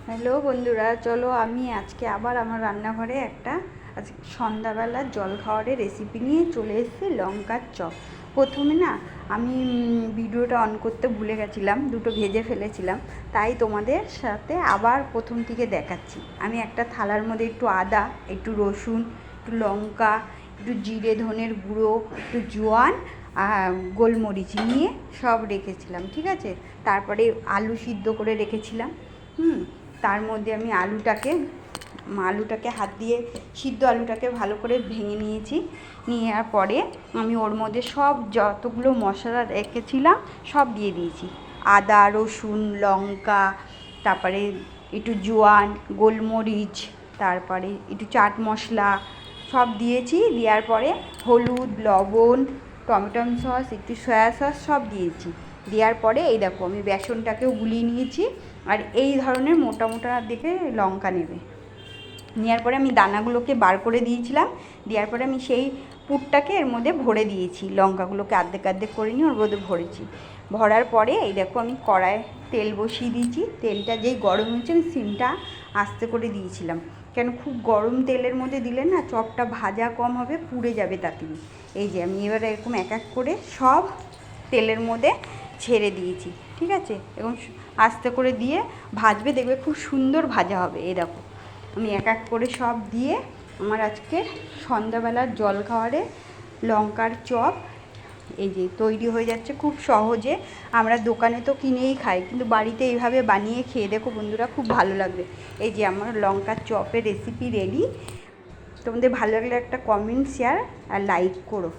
Hello বন্ধুরা, চলো আমি আজকে আবার আমার রান্নাঘরে একটা আজকে সন্ধ্যাবেলার জলখাবারের রেসিপি নিয়ে চলে এসেছি। লঙ্কার চপ। প্রথমে না আমি ভিডিওটা অন করতে ভুলে গেছিলাম, দুটো ভেজে ফেলেছিলাম, তাই তোমাদের সাথে আবার প্রথম থেকে দেখাচ্ছি। আমি একটা থালার মধ্যে একটু আদা, একটু রসুন, একটু লঙ্কা, একটু জিরে ধনের গুঁড়ো, একটু জোয়ান আর গোলমরিচ নিয়ে সব রেখেছিলাম, ঠিক আছে। তারপরে আলু সিদ্ধ করে রেখেছিলাম। তার মধ্যে আমি আলুটাকে হাত দিয়ে সিদ্ধ আলুটাকে ভালো করে ভেঙে নিয়েছি। নেওয়ার পরে আমি ওর মধ্যে সব যতগুলো মশলা রেখেছিলাম সব দিয়ে দিয়েছি। আদা, রসুন, লঙ্কা, তারপরে একটু জোয়ান, গোলমরিচ, তারপরে একটু চাট মশলা সব দিয়েছি। দেওয়ার পরে হলুদ, লবণ, টমেটো সস, একটু সয়া সস সব দিয়েছি। দেওয়ার পরে এই দেখো আমি বেসনটাকেও গুলিয়ে নিয়েছি। আর এই ধরনের মোটা মোটা দেখে লঙ্কা নেবে। নেওয়ার পরে আমি দানাগুলোকে বার করে দিয়েছিলাম। দেওয়ার পরে আমি সেই পুরটাকে এর মধ্যে ভরে দিয়েছি। লঙ্কাগুলোকে অর্ধেক অর্ধেক করে নিয়ে ওর মধ্যে ভরেছি। ভরার পরে এই দেখো আমি কড়াইয়ে তেল বসিয়ে দিয়েছি। তেলটা যেই গরম হয়েছে আমি সিমটা আস্তে করে দিয়েছিলাম, কেন খুব গরম তেলের মধ্যে দিলে না চপটা ভাজা কম হবে, পুড়ে যাবে তাড়াতাড়ি। এই যে আমি এবার এরকম এক এক করে সব তেলের মধ্যে ছেড়ে দিয়েছি, ঠিক আছে। এবং আস্তে করে দিয়ে ভাজবে, দেখবে খুব সুন্দর ভাজা হবে। এই দেখো আমি এক এক করে সব দিয়ে আমার আজকে সন্ধ্যাবেলার জলখাবারে লঙ্কার চপ এই যে তৈরি হয়ে যাচ্ছে খুব সহজে। আমরা দোকানে তো কিনেই খাই, কিন্তু বাড়িতে এইভাবে বানিয়ে খেয়ে দেখো বন্ধুরা, খুব ভালো লাগবে। এই যে আমার লঙ্কার চপের রেসিপি রেডি। তোমাদের ভালো লাগলে একটা কমেন্ট, শেয়ার আর লাইক করো।